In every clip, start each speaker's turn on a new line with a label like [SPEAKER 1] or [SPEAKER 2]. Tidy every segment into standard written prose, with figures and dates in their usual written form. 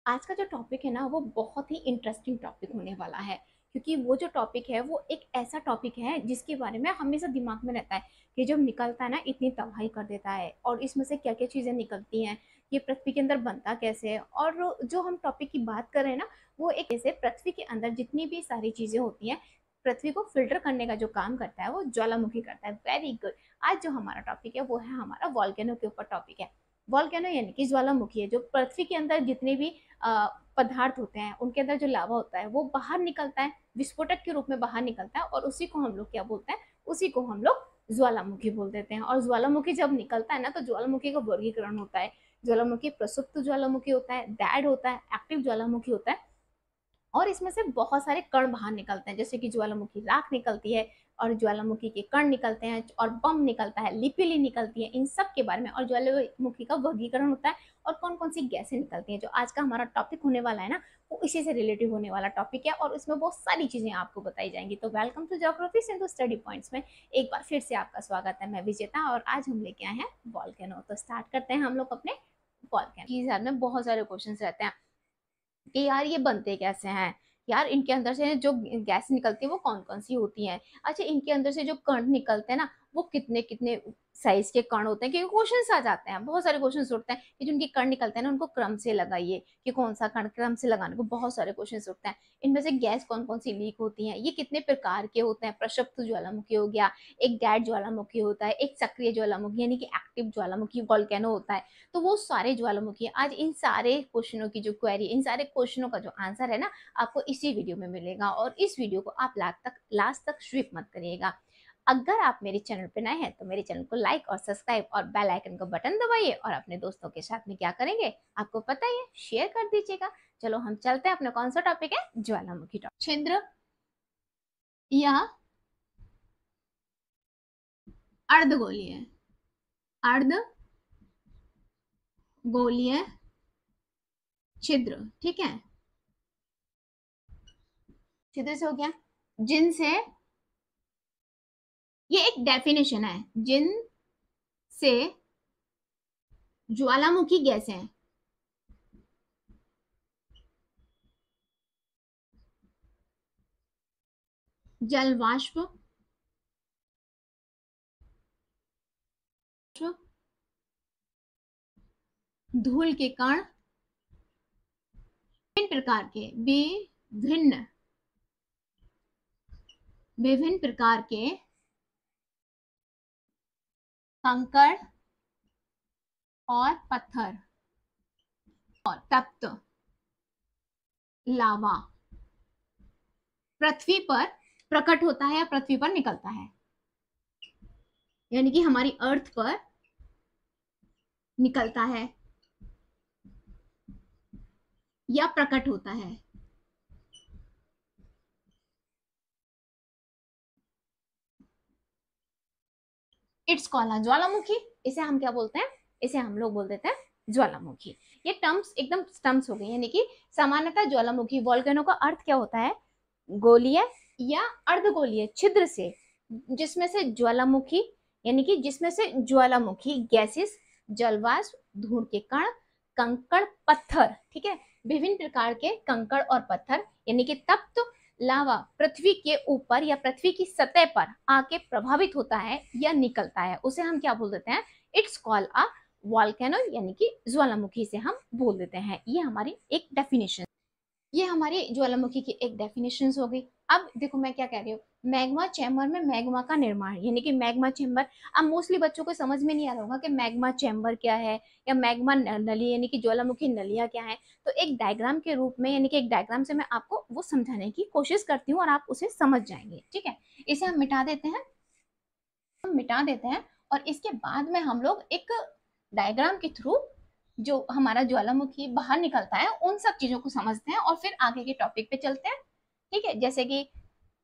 [SPEAKER 1] आज का जो टॉपिक है ना वो बहुत ही इंटरेस्टिंग टॉपिक होने वाला है। क्योंकि वो जो टॉपिक है वो एक ऐसा टॉपिक है जिसके बारे में हमेशा दिमाग में रहता है कि जब निकलता है ना इतनी तबाही कर देता है, और इसमें से क्या क्या चीज़ें निकलती हैं, ये पृथ्वी के अंदर बनता कैसे है। और जो हम टॉपिक की बात कर रहे हैं ना, वो एक ऐसे पृथ्वी के अंदर जितनी भी सारी चीज़ें होती हैं, पृथ्वी को फिल्टर करने का जो काम करता है वो ज्वालामुखी करता है। Very good. आज जो हमारा टॉपिक है वो है हमारा वॉल्केनो के ऊपर टॉपिक है। वॉल्केनो यानी कि ज्वालामुखी है, जो पृथ्वी के अंदर जितने भी पदार्थ होते हैं उनके अंदर जो लावा होता है वो बाहर निकलता है, विस्फोटक के रूप में बाहर निकलता है, और उसी को हम लोग क्या बोलते हैं, उसी को हम लोग ज्वालामुखी बोल देते हैं। और ज्वालामुखी जब निकलता है ना तो ज्वालामुखी का वर्गीकरण होता है। ज्वालामुखी प्रसुप्त ज्वालामुखी होता है, डैड होता है, एक्टिव ज्वालामुखी होता है। और इसमें से बहुत सारे कण बाहर निकलते हैं, जैसे कि ज्वालामुखी राख निकलती है, और ज्वालामुखी के कण निकलते हैं, और बम निकलता है, लिपिली निकलती है, इन सब के बारे में। और ज्वालामुखी का वर्गीकरण होता है, और कौन कौन सी गैसें निकलती हैं। जो आज का हमारा टॉपिक होने वाला है ना, वो इसी से रिलेटिव होने वाला टॉपिक है, और इसमें बहुत सारी चीजें आपको बताई जाएंगी। तो welcome to geography Sindhu study points में एक बार फिर से आपका स्वागत है। मैं विजेता, और आज हम लेके आए हैं वॉल्केनो। तो स्टार्ट करते हैं हम लोग अपने वॉल्केनो में बहुत सारे क्वेश्चन रहते हैं कि यार ये बनते कैसे हैं, यार इनके अंदर से जो गैस निकलती है वो कौन कौन सी होती हैं, अच्छा इनके अंदर से जो कण निकलते हैं ना वो कितने कितने साइज के कण होते हैं। क्योंकि क्वेश्चंस आ जाते हैं, बहुत सारे क्वेश्चंस उठते हैं कि जो उनके कण निकलते हैं ना उनको क्रम से लगाइए, कि कौन सा कण क्रम से लगाने को, बहुत सारे क्वेश्चंस उठते हैं। इनमें से गैस कौन कौन सी लीक होती है, ये कितने प्रकार के होते हैं। प्रक्षुब्ध ज्वालामुखी हो गया, एक गैर ज्वालामुखी होता है, एक सक्रिय ज्वालामुखी यानी कि एक्टिव ज्वालामुखी वोल्केनो होता है। तो वो सारे ज्वालामुखी, आज इन सारे क्वेश्चनों की जो क्वेरी, इन सारे क्वेश्चनों का जो आंसर है ना, आपको इसी वीडियो में मिलेगा। और इस वीडियो को आप लास्ट तक स्विप मत करिएगा। अगर आप मेरे चैनल पे नए हैं तो मेरे चैनल को लाइक और सब्सक्राइब और बेल आइकन को बटन दबाइए, और अपने दोस्तों के साथ में क्या करेंगे आपको पता ही है, शेयर कर दीजिएगा। चलो हम चलते हैं, अपना कौन सा टॉपिक है, ज्वालामुखी टॉपिक। छिद्र या अर्धगोलीय, अर्धगोलीय छिद्र, ठीक है। छिद्र से हो गया, जिनसे, ये एक डेफिनेशन है, जिनसे ज्वालामुखी गैसें जल वाष्प, धूल के कण, विभिन्न विभिन्न प्रकार के कंकड़ और पत्थर और तप्त लावा पृथ्वी पर प्रकट होता है या पृथ्वी पर निकलता है, यानी कि हमारी अर्थ पर निकलता है या प्रकट होता है। इट्स कॉल्ड ज्वालामुखी। इसे हम क्या बोलते हैं, इसे हम लोग बोल देते हैं ज्वालामुखी। ये टर्म्स एकदम टर्म्स हो गई, यानी कि सामान्यतः ज्वालामुखी वोल्केनो का अर्थ क्या होता है, गोलीय या अर्धगोलीय छिद्र से, जिसमें से ज्वालामुखी, यानी कि जिसमें से ज्वालामुखी गैसेस, जलवाष्प, धूल के कण, कंकड़, पत्थर, ठीक है, विभिन्न प्रकार के कंकड़ और पत्थर यानी कि तप्त लावा पृथ्वी के ऊपर या पृथ्वी की सतह पर आके प्रभावित होता है या निकलता है, उसे हम क्या बोल देते हैं, इट्स कॉल्ड अ वॉल्केनो, यानी कि ज्वालामुखी से हम बोल देते हैं। ये हमारी एक डेफिनेशन, ये हमारी ज्वालामुखी की एक डेफिनेशन हो गई। अब देखो मैं क्या कह रही हूँ, मैग्मा चैम्बर में मैग्मा का निर्माण, यानी कि मैग्मा चैम्बर, अब मोस्टली बच्चों को समझ में नहीं आ रहा होगा कि मैग्मा चैम्बर क्या है, या मैग्मा नली यानी कि ज्वालामुखी नलियां क्या है। तो एक डायग्राम के रूप में, यानी कि एक डायग्राम से मैं आपको वो समझाने की कोशिश करती हूँ और आप उसे समझ जाएंगे, ठीक है। इसे हम मिटा देते हैं, और इसके बाद में हम लोग एक डायग्राम के थ्रू जो हमारा ज्वालामुखी बाहर निकलता है उन सब चीजों को समझते हैं, और फिर आगे के टॉपिक पे चलते हैं, ठीक है। जैसे कि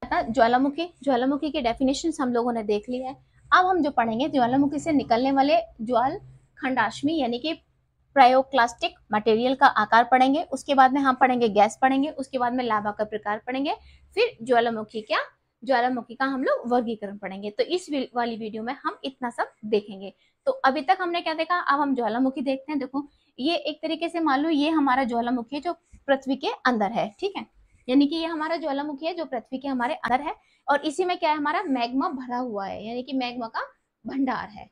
[SPEAKER 1] ज्वालामुखी की डेफिनेशन हम लोगों ने देख ली है। अब हम जो पढ़ेंगे ज्वालामुखी से निकलने वाले ज्वाल खंडाश्मी यानी कि प्रायोक्लास्टिक मटेरियल का आकार पढ़ेंगे, उसके बाद में हम पढ़ेंगे गैस पढ़ेंगे, उसके बाद में लावा का प्रकार पढ़ेंगे, फिर ज्वालामुखी का हम लोग वर्गीकरण पढ़ेंगे। तो इस वाली वीडियो में हम इतना सब देखेंगे। तो अभी तक हमने क्या देखा, अब हम ज्वालामुखी देखते हैं। देखो ये एक तरीके से मान लो ये हमारा ज्वालामुखी है जो पृथ्वी के अंदर है, ठीक है, यानी कि ये हमारा ज्वालामुखी है जो पृथ्वी के हमारे अंदर है, और इसी में क्या है, हमारा मैग्मा भरा हुआ है, यानी कि मैग्मा का भंडार है,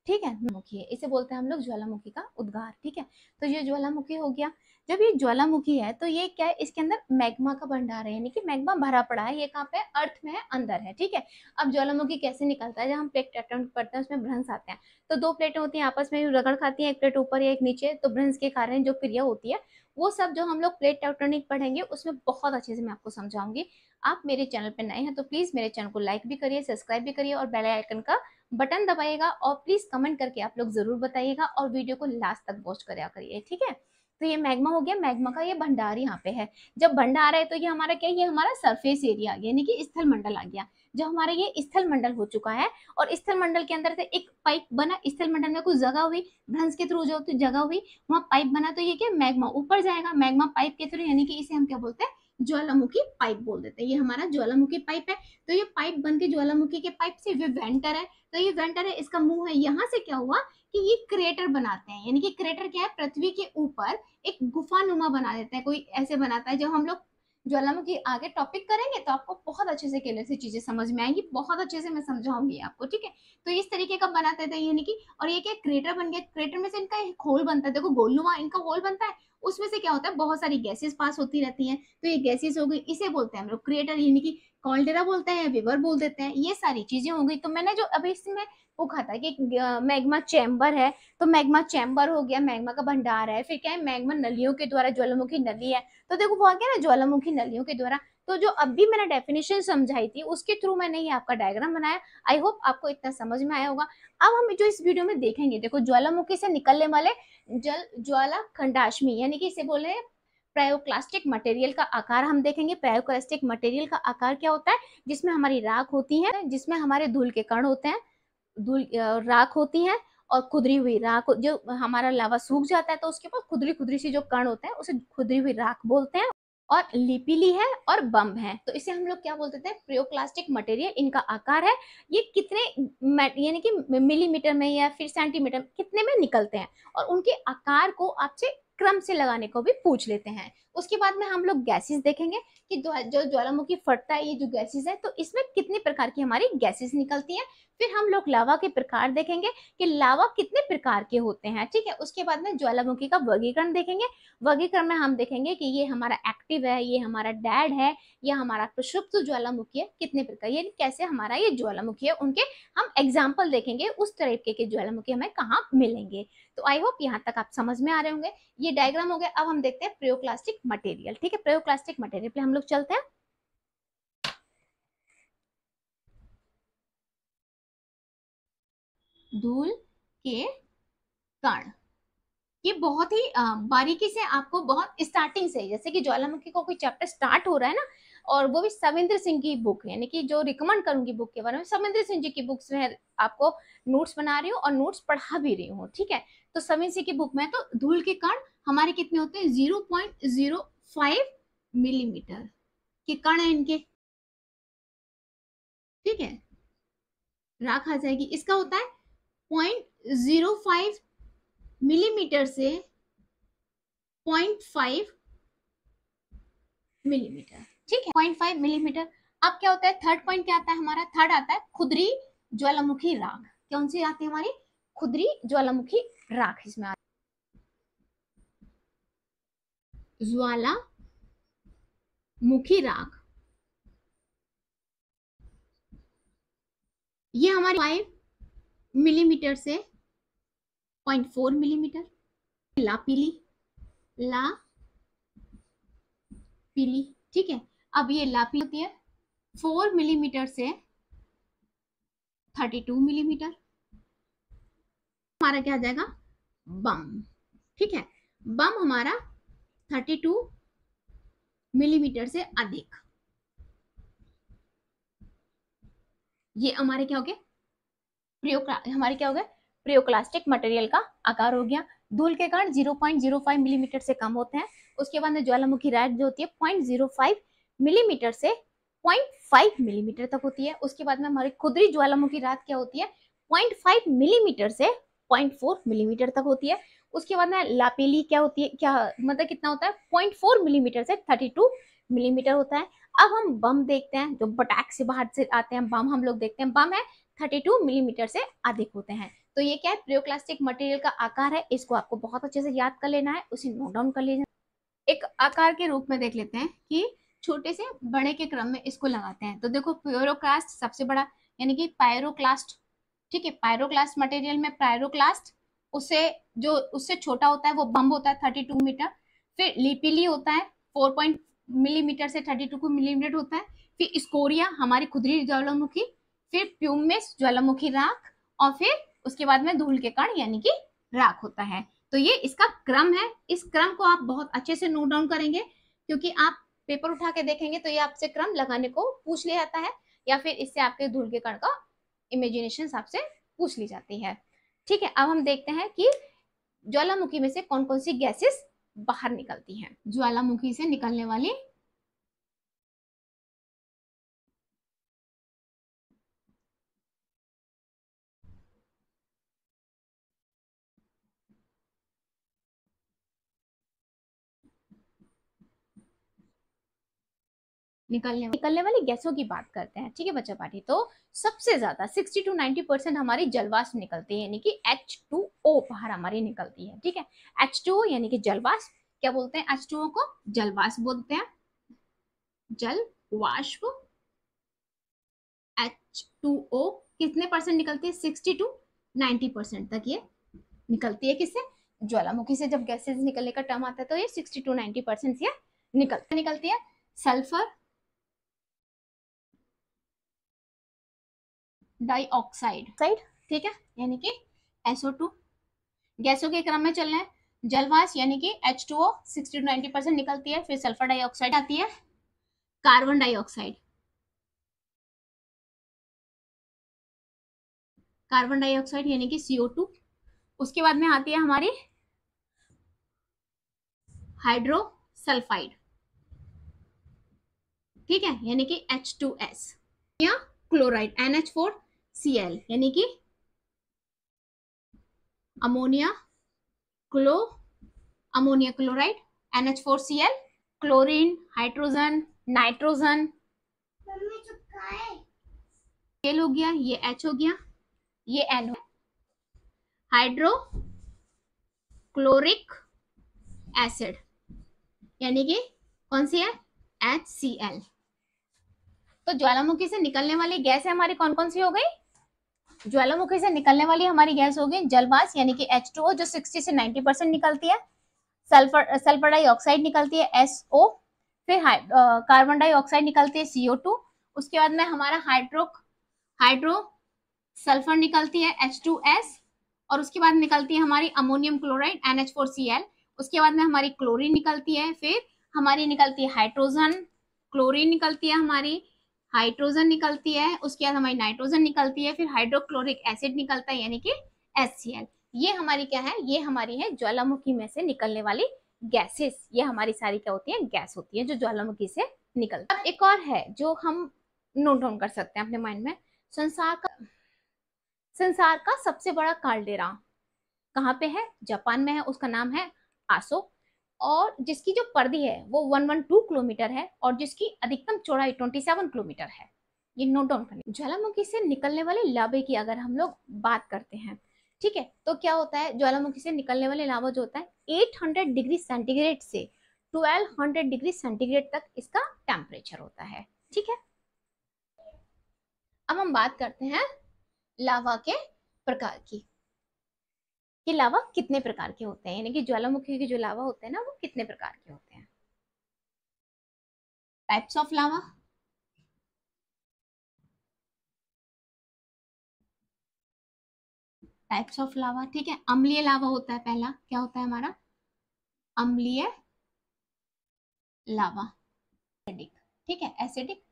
[SPEAKER 1] ठीक है, ज्वालामुखी है, इसे बोलते हैं हम लोग ज्वालामुखी का उद्गार, ठीक है। तो ये ज्वालामुखी हो गया। जब ये ज्वालामुखी है तो ये क्या है, इसके अंदर मैग्मा का भंडार है, यानी कि मैग्मा भरा पड़ा है, ये कहाँ पे, अर्थ में है, अंदर है, ठीक है। अब ज्वालामुखी कैसे निकलता है, जब हम प्लेट अटेम्प्ट करते हैं उसमें भ्रंश आते हैं, तो दो प्लेटें होती हैं आपस में रगड़ खाती हैं, एक प्लेट ऊपर या एक नीचे, तो भ्रंश के कारण जो क्रिया होती है वो सब जो हम लोग प्लेट टेक्टोनिक पढ़ेंगे उसमें बहुत अच्छे से मैं आपको समझाऊंगी। आप मेरे चैनल पर नए हैं तो प्लीज मेरे चैनल को लाइक भी करिए, सब्सक्राइब भी करिए और बेल आइकन का बटन दबाइएगा, और प्लीज कमेंट करके आप लोग जरूर बताइएगा, और वीडियो को लास्ट तक वॉच करा करिए, ठीक है। तो ये मैग्मा हो गया, मैग्मा का ये भंडार यहाँ पे है। जब भंडार है तो ये हमारा क्या है, ये हमारा सरफेस एरिया यानी कि स्थल मंडल आ गया। जब हमारा ये स्थल मंडल हो चुका है और स्थल मंडल के अंदर से एक पाइप बना, स्थल मंडल में कुछ जगह हुई, भ्रंश के थ्रू जो जगह हुई वहां पाइप बना, तो ये क्या, मैग्मा ऊपर जाएगा, मैग्मा पाइप के थ्रू, यानी कि इसे हम क्या बोलते हैं, ज्वालामुखी पाइप बोल देते हैं। ये हमारा ज्वालामुखी पाइप है, तो ये पाइप बन के ज्वालामुखी के पाइप से ये वेंटर है, तो ये वेंटर है, इसका मुंह है, यहाँ से क्या हुआ कि ये क्रेटर बनाते हैं, यानी कि क्रेटर क्या है, पृथ्वी के ऊपर एक गुफानुमा बना देते हैं, कोई ऐसे बनाता है। जब हम लोग ज्वालामुखी आगे टॉपिक करेंगे तो आपको बहुत अच्छे से क्लियर से चीजें समझ में आएंगी, बहुत अच्छे से मैं समझाऊंगी आपको, ठीक है। तो इस तरीके का बनाते थे, यानी कि, और ये क्या क्रेटर बन गया, क्रेटर में से इनका एक होल बनता है, देखो गोलनुमा इनका होल बनता है, उसमें से क्या होता है, बहुत सारी गैसेस पास होती रहती हैं, तो ये गैसेस हो गई, इसे बोलते हैं हम लोग क्रिएटर, यानी कि कॉल्डेरा बोलते हैं, विवर बोल देते हैं, ये सारी चीजें हो गई। तो मैंने जो अभी इसमें पूछा था कि मैग्मा चैम्बर है, तो मैग्मा चैम्बर हो गया, मैग्मा का भंडार है, फिर क्या है, मैग्मा नलियों के द्वारा, ज्वालामुखी नली है, तो देखो वो आ गया ना, ज्वालामुखी नलियों के द्वारा। तो जो अभी मैंने डेफिनेशन समझाई थी उसके थ्रू मैंने ये आपका डायग्राम बनाया, आई होप आपको इतना समझ में आया होगा। अब हम जो इस वीडियो में देखेंगे, देखो ज्वालामुखी से निकलने वाले जल ज्वाला खंडाश्मी, यानी कि इसे बोले प्रायोक्लास्टिक मटेरियल का आकार हम देखेंगे। प्रायोक्लास्टिक मटेरियल का आकार क्या होता है, जिसमें हमारी राख होती है, जिसमें हमारे धूल के कण होते हैं, धूल राख होती है, और खुदरी हुई राख, जो हमारा लावा सूख जाता है तो उसके पास खुदरी खुदरी सी जो कण होते हैं उसे खुदरी हुई राख बोलते हैं, और लिपिली है और बम्ब है, तो इसे हम लोग क्या बोलते थे, प्रियोक्लास्टिक मटेरियल। इनका आकार है, ये कितने यानी कि मिलीमीटर में या फिर सेंटीमीटर कितने में निकलते हैं, और उनके आकार को आपसे क्रम से लगाने को भी पूछ लेते हैं। उसके बाद में हम लोग गैसेस देखेंगे कि जो ज्वालामुखी फटता है, ये जो गैसेस है, तो इसमें कितने प्रकार की हमारी गैसेस निकलती हैं। फिर हम लोग लावा के प्रकार देखेंगे कि लावा कितने प्रकार के होते हैं, ठीक है। उसके बाद में ज्वालामुखी का वर्गीकरण देखेंगे। वर्गीकरण में हम देखेंगे कि ये हमारा एक्टिव है, ये हमारा डेड है, या हमारा प्रक्षुब्ध ज्वालामुखी है, कितने प्रकार, ये कैसे हमारा ये ज्वालामुखी है, उनके हम एग्जाम्पल देखेंगे, उस तरीके के ज्वालामुखी हमें कहाँ मिलेंगे। तो आई होप यहाँ तक आप समझ में आ रहे होंगे। ये डायग्राम हो गया। अब हम देखते हैं प्रियोक्लास्टिक मटेरियल, ठीक है। प्रियोक्लास्टिक मटेरियल पे हम लोग चलते हैं। धूल के कण, ये बहुत ही बारीकी से आपको, बहुत स्टार्टिंग से, जैसे कि ज्वालामुखी को कोई चैप्टर स्टार्ट हो रहा है ना, और वो भी सविंद्र सिंह की बुक, यानी कि जो रिकमेंड करूंगी बुक के बारे में, सविंद्र सिंह जी की बुक्स में आपको नोट्स बना रही हूँ और नोट्स पढ़ा भी रही हूँ, ठीक है। तो सविंद्र सिंह की बुक में तो धूल के कण हमारे कितने होते हैं, 0.05 मिलीमीटर के कण है इनके, ठीक है। राख आ जाएगी, इसका होता है 0.05 मिलीमीटर से 0.5 मिलीमीटर, ठीक है, 0.5 मिलीमीटर। अब क्या होता है, थर्ड पॉइंट क्या आता है हमारा, थर्ड आता है खुदरी ज्वालामुखी राख। कौन सी आती है हमारी, खुदरी ज्वालामुखी राख, इसमें आती ज्वालामुखी राख, ये हमारी 5 मिलीमीटर से 0.4 मिलीमीटर। लापीली, पीली, ठीक है। अब ये लापी होती है 4 मिलीमीटर से 32 मिलीमीटर। हमारा क्या आ जाएगा, बम, ठीक है। बम हमारा 32 मिलीमीटर से अधिक। ये हमारे क्या हो गया, हमारे क्या हो गया, प्रियोक्लास्टिक मटेरियल का आकार हो गया। धूल के कण 0.05 मिलीमीटर से कम होते हैं। उसके बाद में ज्वालामुखी राख जो होती है 0.05 मिलीमीटर से 0.5 मिलीमीटर तक होती है। उसके बाद में हमारी खुदरी ज्वालामुखी राख क्या होती है, 0.5 मिलीमीटर से 0.4 मिलीमीटर तक होती है। उसके बाद में लापेली क्या होती है, क्या मतलब कितना होता है, 0.4 मिलीमीटर से 32 मिलीमीटर होता है। अब हम बम देखते हैं, जो पटाख से बाहर से आते हैं बम, हम लोग देखते हैं बम है 32 मिलीमीटर से अधिक होते हैं। तो ये क्या है, प्रियोक्लास्टिक मटेरियल का आकार है, इसको आपको बहुत अच्छे से याद कर लेना है, उसे नोट डाउन कर लेना। एक आकार के रूप में देख लेते हैं कि छोटे से बड़े के क्रम में इसको लगाते हैं। तो देखो प्यूरोक्लास्ट सबसे बड़ा, यानी कि पायरोक्लास्ट, ठीक है, पायरोक्लास्ट मटेरियल में पायरोक्लास्ट, उससे जो उससे छोटा होता है वो बम होता है 32 मीटर। फिर लिपिली होता है 4 मिलीमीटर से 32 मिलीमीटर होता है। फिर स्कोरिया हमारी खुदरी ज्वालामुखी, फिर प्यूमिस ज्वालामुखी राख, और फिर उसके बाद में धूल के कण यानी कि राख होता है। तो ये इसका क्रम है, इस क्रम को आप बहुत अच्छे से नोट डाउन करेंगे, क्योंकि आप पेपर उठा के देखेंगे तो ये आपसे क्रम लगाने को पूछ लिया जाता है, या फिर इससे आपके धूल के कण का इमेजिनेशन आपसे पूछ ली जाती है। ठीक है, अब हम देखते हैं कि ज्वालामुखी में से कौन कौन सी गैसेस बाहर निकलती हैं। ज्वालामुखी से निकलने वाली निकलने वाली गैसों की बात करते हैं। ठीक है बच्चा पार्टी, तो सबसे ज्यादा 60 to 90% हमारी जलवाष्प निकलती है, यानी कि H2O बाहर हमारी निकलती है। ठीक है, H2O यानी कि जलवाष्प, क्या बोलते हैं H2O को, जलवाष्प बोलते हैं, जल वाष्प। H2O कितने परसेंट निकलती है, 60 to 90% तक ये निकलती है। किससे, ज्वालामुखी से जब गैसेस निकलने का टर्म आता है तो ये 60 to 90% ये निकलती है। सल्फर डाइऑक्साइड, ठीक है, यानी कि SO2। गैसों के क्रम में चलना है, जलवाष्प यानी कि H2O 60 to 90% निकलती है। फिर सल्फर डाइऑक्साइड आती है, कार्बन डाइऑक्साइड, कार्बन डाइऑक्साइड यानी कि CO2। उसके बाद में आती है हमारी हाइड्रोसल्फाइड, ठीक है, यानी कि H2S, या क्लोराइड NH4Cl, यानी कि ammonia ammonia chloride NH4Cl, chlorine, hydrogen, nitrogen, Cl हो गया, ये H हो गया, ये N हो, हाइड्रो क्लोरिक एसिड, यानी कि कौन सी है, HCl। तो ज्वालामुखी से निकलने वाली गैस है हमारी कौन कौन सी हो गई, ज्वालामुखी से निकलने वाली हमारी गैस हो गई जलवाष्प यानी कि H2O जो 60 से 90% निकलती है, सल्फर डाइऑक्साइड निकलती है SO, फिर कार्बन डाइऑक्साइड निकलती है CO2, उसके बाद में हमारा हाइड्रो सल्फर निकलती है H2S, और उसके बाद निकलती है हमारी अमोनियम क्लोराइड NH4Cl, उसके बाद में हमारी क्लोरीन निकलती है, फिर हमारी निकलती है हाइड्रोजन, क्लोरीन निकलती है हमारी, हाइड्रोजन निकलती है, उसके बाद हमारी नाइट्रोजन निकलती है, फिर हाइड्रोक्लोरिक एसिड निकलता है यानी कि HCl। ये हमारी क्या है, ये हमारी है ज्वालामुखी में से निकलने वाली गैसेस। ये हमारी सारी क्या होती है, गैस होती है जो ज्वालामुखी से निकलती है। अब एक और है जो हम नोट डाउन कर सकते हैं अपने माइंड में, संसार का सबसे बड़ा काल्डेरा कहाँ पे है, जापान में है, उसका नाम है आसो, और जिसकी जो परिधि है वो 112 किलोमीटर है, और जिसकी अधिकतम चौड़ाई 27 किलोमीटर है। ये नोट डाउन करनी। ज्वालामुखी से निकलने वाले लावे की अगर हम लोग बात करते हैं, ठीक है, तो क्या होता है, ज्वालामुखी से निकलने वाले लावा जो होता है 800 डिग्री सेंटीग्रेड से 1200 डिग्री सेंटीग्रेड तक इसका टेम्परेचर होता है। ठीक है, अब हम बात करते हैं लावा के प्रकार की, कि लावा कितने प्रकार के होते हैं, यानी कि ज्वालामुखी के जो लावा होते हैं ना वो कितने प्रकार के होते हैं। Types of lava, types of lava, ठीक है, अम्लीय लावा होता है पहला, क्या होता है हमारा, अम्लीय लावा, एसिडिक, ठीक है, एसिडिक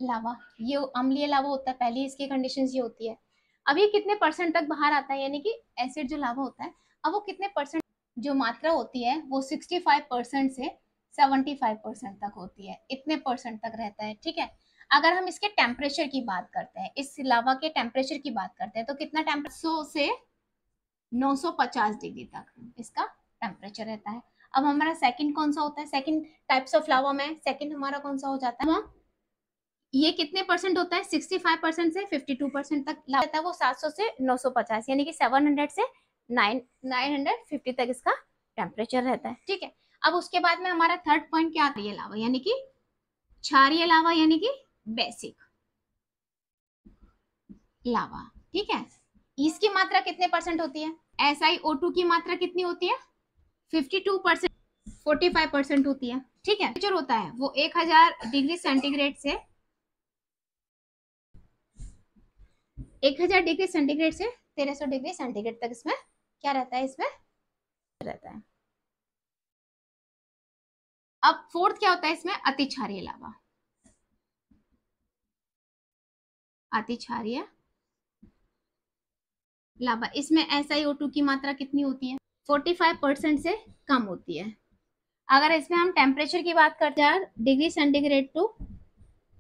[SPEAKER 1] लावा, ये अम्लीय लावा होता है, पहली इसकी कंडीशन ये होती है। अब ये कितने परसेंट तक बाहर आता है, यानी कि एसिड जो लावा होता है, अब वो कितने परसेंट, जो मात्रा होती है वो 65% से 75% तक होती है, इतने परसेंट तक रहता है। ठीक है, अगर हम इसके टेम्परेचर की बात करते हैं, इस लावा के टेम्परेचर की बात करते हैं, तो कितना टेम्परेचर, 100 से 950 डिग्री तक इसका टेम्परेचर रहता है। अब हमारा सेकंड कौन सा होता है, सेकंड टाइप्स ऑफ लावा में सेकंड हमारा कौन सा हो जाता है, ये कितने परसेंट होता है, 65% से 52% तक रहता है वो, 700 से 950, यानी कि 700 से 950 तक इसका टेम्परेचर रहता है। ठीक है, अब उसके बाद में हमारा थर्ड पॉइंट क्या आता है, लावा यानी कि क्षारीय लावा यानी कि बेसिक लावा। ठीक है, इसकी मात्रा कितने परसेंट होती है, SiO2 की मात्रा कितनी होती है, 52%, 45% होती है। ठीक है, टेम्परेचर होता है वो 1000 डिग्री सेंटीग्रेड से 1000 डिग्री सेंटीग्रेड से 1300 डिग्री सेंटीग्रेड तक इसमें क्या रहता है, इसमें रहता है। अब फोर्थ क्या होता है इसमें, अति क्षारीय लावा। अति क्षारीय लावा, इसमें SiO2 की मात्रा कितनी होती है, 45% से कम होती है। अगर इसमें हम टेम्परेचर की बात करते हैं, degree centigrade to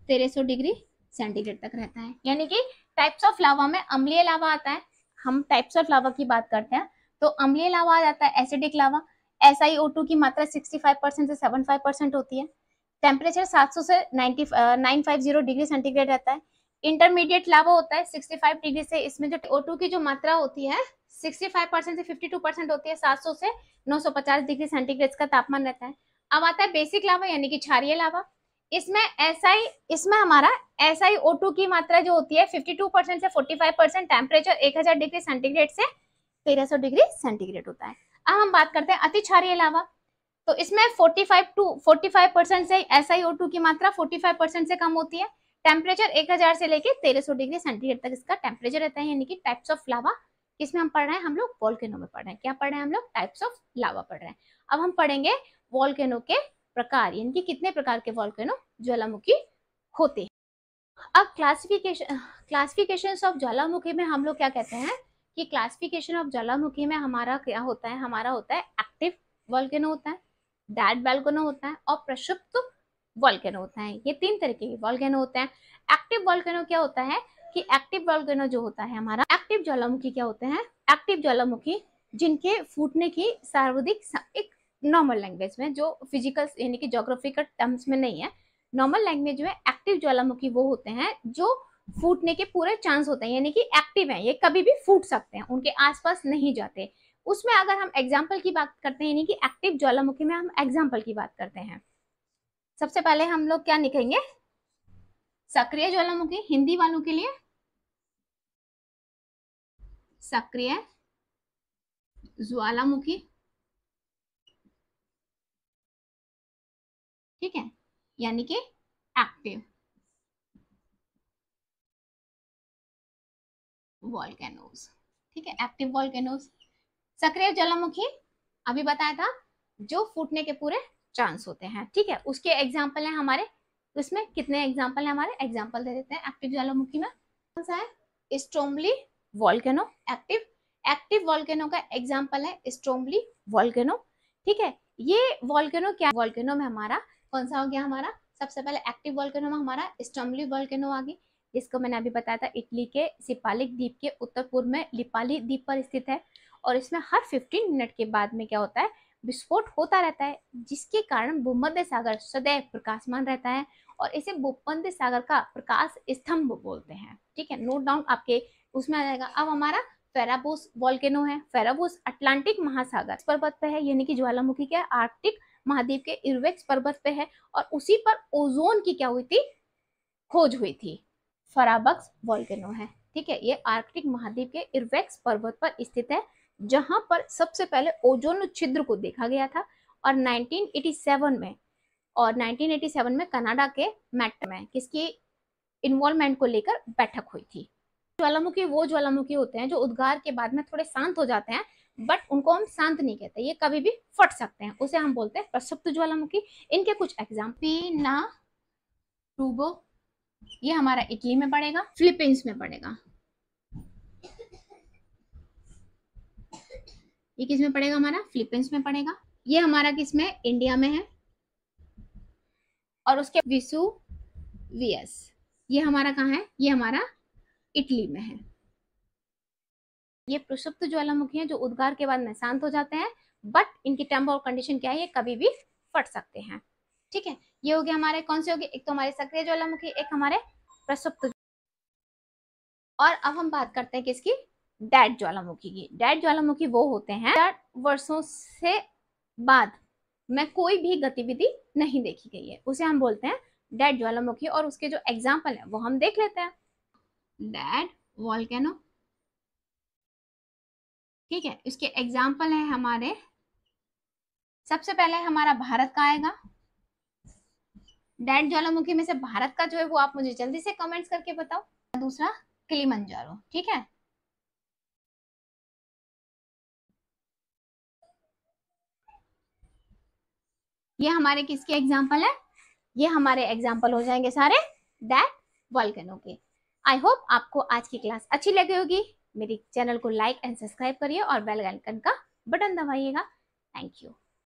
[SPEAKER 1] 1300 degree centigrade तक रहता है। यानी कि टाइप्स ऑफ लावा में अम्लीय लावा आता है, हम टाइप्स ऑफ लावा की बात करते हैं तो अम्लीय लावा आ जाता है, एसिडिक लावा, SiO2 की मात्रा 65% से 75% होती है, टेम्परेचर 700 से 950 डिग्री सेंटीग्रेड रहता है। इंटरमीडिएट लावा होता है 65 डिग्री से, इसमें जो O2 की जो मात्रा होती है 65% से 52% होती है, 700 से 950 डिग्री सेंटीग्रेड का तापमान रहता है। अब आता है बेसिक लावा यानी कि क्षारीय लावा, इसमें हमारा SiO2 की मात्रा जो होती है 52% से 45%, टेम्परेचर 1000 डिग्री सेंटीग्रेड से 1300 डिग्री सेंटीग्रेड होता है। अब हम बात करते हैं अति क्षारीय लावा, तो इसमें 45% से SiO2 की मात्रा 45% से कम होती है, टेम्परेचर 1000 से लेके 1300 डिग्री सेंटीग्रेड तक इसका टेम्परेचर रहता है। यानी कि टाइप्स ऑफ लावा किसमें हम पढ़ रहे हैं, हम लोग वोल्केनो में पढ़ रहे हैं। क्या पढ़ रहे हैं हम लोग, टाइप्स ऑफ लावा पढ़ रहे हैं। अब हम पढ़ेंगे वोल्केनो के प्रकार, यानी कि कितने प्रकार के वोल्केनो ज्वालामुखी होते हैं। अब क्लासिफिकेशन ऑफ ज्वालामुखी में हम लोग क्या कहते हैं कि क्लासिफिकेशन ऑफ ज्वालामुखी में हमारा क्या होता है, हमारा होता है एक्टिव वोल्केनो होता है, डेड वोल्केनो होता है और प्रक्षुब्ध वोल्केनो होता है। ये तीन तरीके के वोल्केनो होते हैं। एक्टिव वोल्केनो क्या होता है कि एक्टिव वोल्केनो जो होता है हमारा, एक्टिव ज्वालामुखी क्या होते हैं, एक्टिव ज्वालामुखी जिनके फूटने की सर्वाधिक एक नॉर्मल लैंग्वेज में, जो फिजिकल यानी कि ज्योग्राफिकल टर्म्स में नहीं है, नॉर्मल लैंग्वेज में एक्टिव ज्वालामुखी वो होते हैं जो फूटने के पूरे चांस होते हैं, यानी कि एक्टिव हैं, ये कभी भी फूट सकते हैं, उनके आसपास नहीं जाते। उसमें अगर हम एग्जाम्पल की बात करते हैं, यानी कि एक्टिव ज्वालामुखी में हम एग्जाम्पल की बात करते हैं, सबसे पहले हम लोग क्या लिखेंगे, सक्रिय ज्वालामुखी, हिंदी वालों के लिए सक्रिय ज्वालामुखी, ठीक है, यानी कि एक्टिव वॉल्केनोज। ठीक है, एक्टिव वॉल्केनोज। सक्रिय ज्वालामुखी अभी बताया था जो फूटने के पूरे चांस होते हैं। ठीक है, उसके एग्जाम्पल है हमारे, उसमें कितने एग्जाम्पल है हमारे, एग्जाम्पल दे देते हैं एक्टिव ज्वालामुखी में। कौन सा है, स्ट्रोम्बली वॉल्केनो। एक्टिव एक्टिव वॉल्केनो का एग्जाम्पल है स्ट्रोम्बली वॉल्केनो। ठीक है, ये वॉल्केनो क्या, वॉल्केनो में हमारा कौन सा हो गया, हमारा सबसे पहले एक्टिव वॉल्केनो में हमारा स्ट्रोम्बली वॉल्केनो आ गई, जिसको मैंने अभी बताया था इटली के सिपालिक द्वीप के उत्तर पूर्व में लिपाली द्वीप पर स्थित है। और इसमें हर 15 मिनट के बाद में क्या होता है, विस्फोट होता रहता है, जिसके कारण भूमध्य सागर सदैव प्रकाशमान रहता है और इसे भूमध्य सागर का प्रकाश स्तंभ बोलते हैं। ठीक है, नोट डाउन आपके उसमें आ जाएगा। अब हमारा फेराबोस वॉल्केनो है, फेराबोस अटलांटिक महासागर पर्वत पे है, यानी कि ज्वालामुखी के आर्कटिक महाद्वीप के इर्वेक्स पर्वत पे है, और उसी पर ओजोन की क्या हुई थी, खोज हुई थी। फराबक्स वॉल्केनो है, ठीक है, ये आर्कटिक महाद्वीप के इर्वेक्स पर्वत पर स्थित है, जहां पर सबसे पहले ओजोन छिद्र को देखा गया था। और 1987 में कनाडा के मैट में किसकी इन्वॉल्वमेंट को लेकर बैठक हुई थी। ज्वालामुखी वो ज्वालामुखी होते हैं जो उद्गार के बाद में थोड़े शांत हो जाते हैं, बट उनको हम शांत नहीं कहते, ये कभी भी फट सकते हैं, उसे हम बोलते हैं प्रक्षुब्ध ज्वालामुखी। इनके कुछ एग्जाम्पल ना टूबो, ये हमारा इटली में पड़ेगा, फिलीपींस में पड़ेगा, ये किस में पड़ेगा, हमारा फिलीपींस में पड़ेगा। ये हमारा किस में, इंडिया में है। और उसके विसुवियस, ये हमारा कहाँ है, ये हमारा इटली में है। ये प्रसुप्त ज्वालामुखी हैं जो उद्गार के बाद में शांत हो जाते हैं, बट इनकी टर्म और कंडीशन क्या है, ये कभी भी फट सकते हैं। ठीक है, ये हो गया हमारे कौन से हो गए, एक तो हमारे सक्रिय ज्वालामुखी, एक हमारे प्रसुप्त। और अब हम बात करते हैं किसकी, डेड ज्वालामुखी की। डेड ज्वालामुखी वो होते हैं 4 वर्षों से बाद में कोई भी गतिविधि नहीं देखी गई है, उसे हम बोलते हैं डेड ज्वालामुखी। और उसके जो एग्जाम्पल है वो हम देख लेते हैं। डेड वॉल्केनो, ठीक है, इसके एग्जाम्पल है हमारे, सबसे पहले हमारा भारत का आएगा। डेड ज्वालामुखी में से भारत का जो है वो आप मुझे जल्दी से कमेंट्स करके बताओ। दूसरा किलिमंजारो, ठीक है। ये हमारे किसके एग्जाम्पल है, ये हमारे एग्जाम्पल हो जाएंगे सारे दैट वॉल्केनो के। आई होप आपको आज की क्लास अच्छी लगी होगी। मेरी चैनल को लाइक एंड सब्सक्राइब करिए और बेल आइकन का बटन दबाइएगा। Thank you.